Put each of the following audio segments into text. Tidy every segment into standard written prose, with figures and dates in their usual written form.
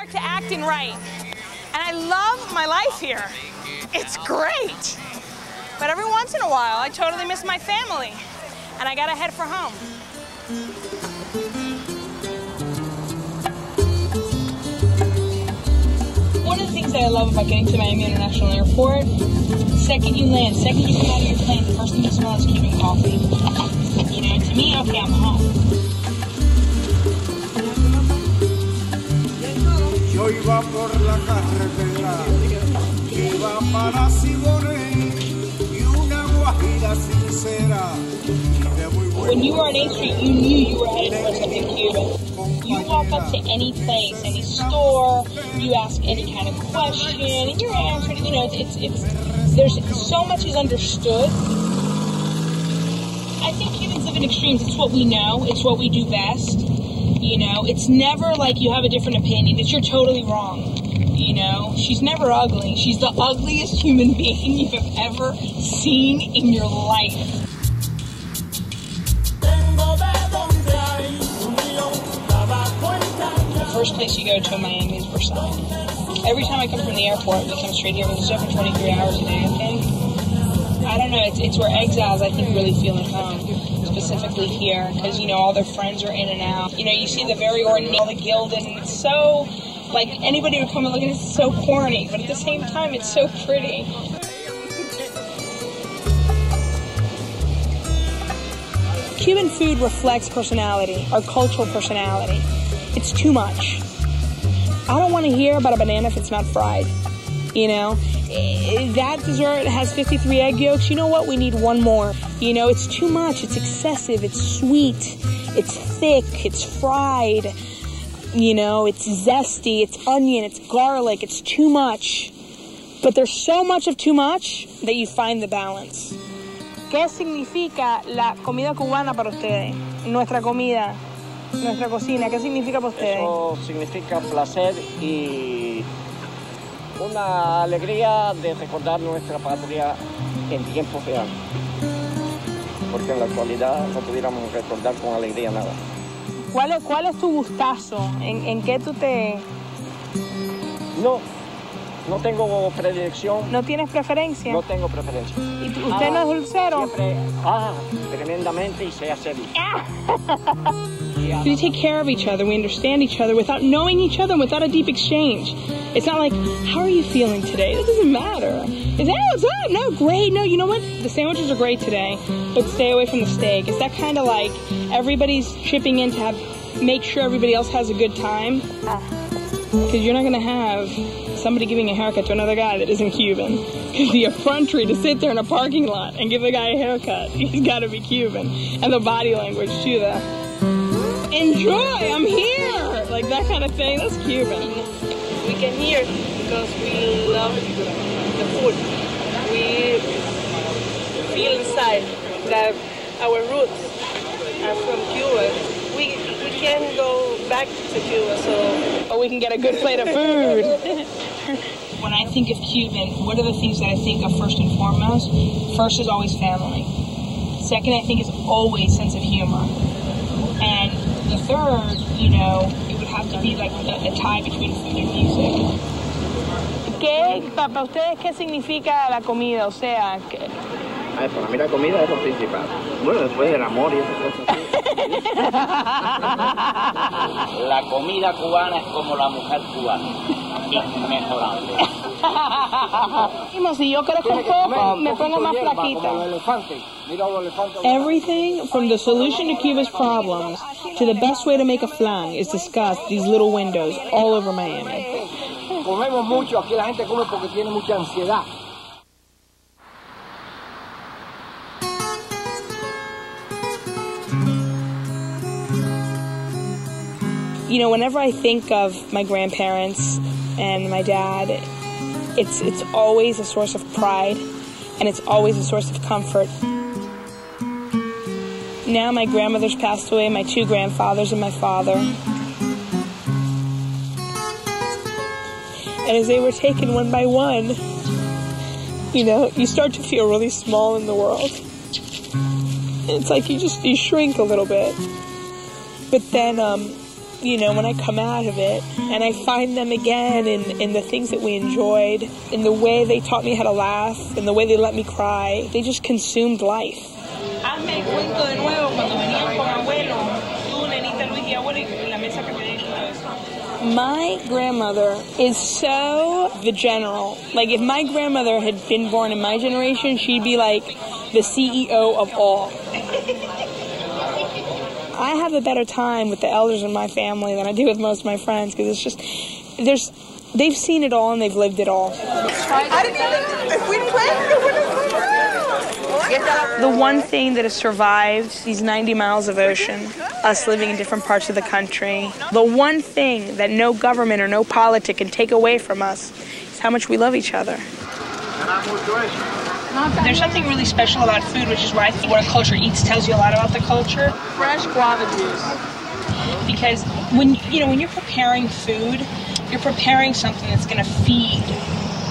back to acting right. And I love my life here. It's great. But every once in a while, I totally miss my family. And I gotta head for home. One of the things that I love about getting to Miami International Airport, second you land, second you come out of your plane, the first thing you smell is Cuban coffee. You know, to me, okay, I'm home. Yo iba por la carretera, iba para Siboney, y una guajira sincera. When you were on 8th Street, you knew you were headed for something Cuban. You walk up to any place, any store, you ask any kind of question, and you're answering, you know, there's so much is understood. I think Cubans live in extremes. It's what we know. It's what we do best. You know, it's never like you have a different opinion. It's you're totally wrong. You know, she's never ugly. She's the ugliest human being you have ever seen in your life. The first place you go to in Miami is Versailles. Every time I come from the airport, we come straight here. We're there for 23 hours a day, I think. I don't know. It's where exiles, I think, really feel at home. Specifically here, because, you know, all their friends are in and out. You know, you see the very ordinary, all the gilded, and it's so, like, anybody would come and look at it, it's so corny, but at the same time, it's so pretty. Cuban food reflects personality, our cultural personality. It's too much. I don't want to hear about a banana if it's not fried, you know? That dessert has 53 egg yolks. You know what? We need one more. You know, it's too much. It's excessive. It's sweet. It's thick. It's fried. You know, it's zesty. It's onion. It's garlic. It's too much. But there's so much of too much that you find the balance. ¿Qué significa la comida cubana para ustedes? Nuestra comida, nuestra cocina, ¿qué significa para ustedes? Eso significa placer y una alegría de recordar nuestra patria en tiempo real. Porque en la actualidad no pudiéramos recordar con alegría nada. ¿Cuál es tu gustazo? ¿En qué tú te...? No tengo predilección. ¿No tienes preferencia? No tengo preferencia. ¿Y usted no es dulcero? Siempre, tremendamente y sé hacerlo. We take care of each other, we understand each other without knowing each other and without a deep exchange. It's not like, how are you feeling today? That doesn't matter. It's, hey, what's up? No, great. No, you know what? The sandwiches are great today, but stay away from the steak. It's that kind of like everybody's chipping in to make sure everybody else has a good time. Because you're not going to have somebody giving a haircut to another guy that isn't Cuban. Because the effrontery to sit there in a parking lot and give a guy a haircut, he's got to be Cuban. And the body language, too, enjoy, I'm here! Like that kind of thing, that's Cuban. We came here because we love the food. We feel inside that our roots are from Cuba. We can go back to Cuba, so... Or we can get a good plate of food. When I think of Cuban, what are the things that I think of first and foremost? First is always family. Second, I think, is always sense of humor. And the third, you know, it would have to be like a tie between food and music. Para ustedes, ¿qué significa la comida? O sea, Para mí la comida es lo principal. Bueno, después el amor y esas cosas así. La comida cubana es como la mujer cubana. Mejorando. Si yo crezco un poco, me pongo más flaquita. Everything from the solution to Cuba's problems to the best way to make a flan is discussed these little windows all over Miami. Comemos mucho, aquí la gente come porque tiene mucha ansiedad. You know, whenever I think of my grandparents and my dad, it's always a source of pride, and it's always a source of comfort. Now my grandmother's passed away, my two grandfathers and my father. And as they were taken one by one, you know, you start to feel really small in the world. And it's like you shrink a little bit. But then you know, when I come out of it, and I find them again in the things that we enjoyed, in the way they taught me how to laugh, in the way they let me cry. They just consumed life. Hazme cuento de nuevo cuando venían con abuelo, tú, nenita Luis y abuelo, y la mesa que me dijo eso. My grandmother is so the general. Like, if my grandmother had been born in my generation, she'd be like the CEO of all. I have a better time with the elders in my family than I do with most of my friends, because it's just, they've seen it all and they've lived it all. The one thing that has survived these 90 miles of ocean, us living in different parts of the country, the one thing that no government or no politic can take away from us is how much we love each other. There's something really special about food, which is why I think what a culture eats tells you a lot about the culture. Fresh guava juice. Because when you're preparing food, you're preparing something that's going to feed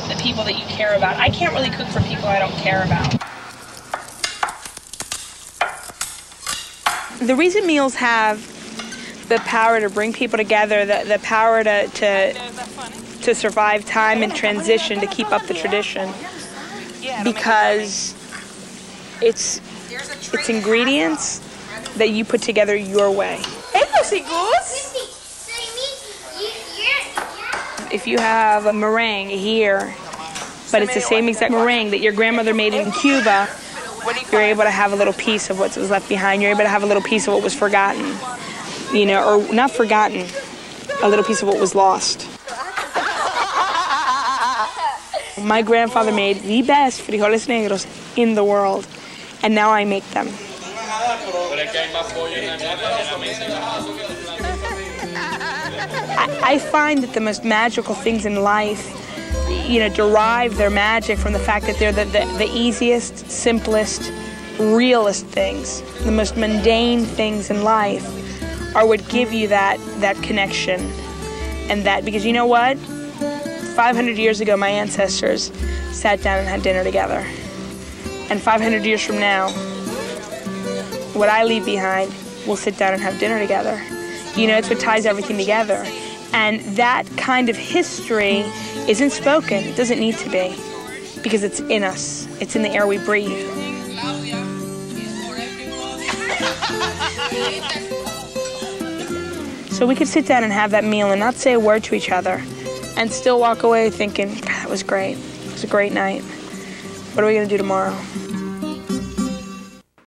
the people that you care about. I can't really cook for people I don't care about. The reason meals have the power to bring people together, the power to survive time and transition, to keep up the tradition, because it's ingredients that you put together your way. If you have a meringue here, but it's the same exact meringue that your grandmother made in Cuba, you're able to have a little piece of what was left behind. You're able to have a little piece of what was forgotten, you know, or not forgotten, a little piece of what was lost. My grandfather made the best frijoles negros in the world, and now I make them. I find that the most magical things in life, you know, derive their magic from the fact that they're the easiest, simplest, realest things. The most mundane things in life are what give you that connection. And that, because you know what? 500 years ago, my ancestors sat down and had dinner together. And 500 years from now, what I leave behind, we'll sit down and have dinner together. You know, it's what ties everything together. And that kind of history isn't spoken. It doesn't need to be, because it's in us. It's in the air we breathe. So we could sit down and have that meal and not say a word to each other, and still walk away thinking, God, that was great. It was a great night. What are we going to do tomorrow?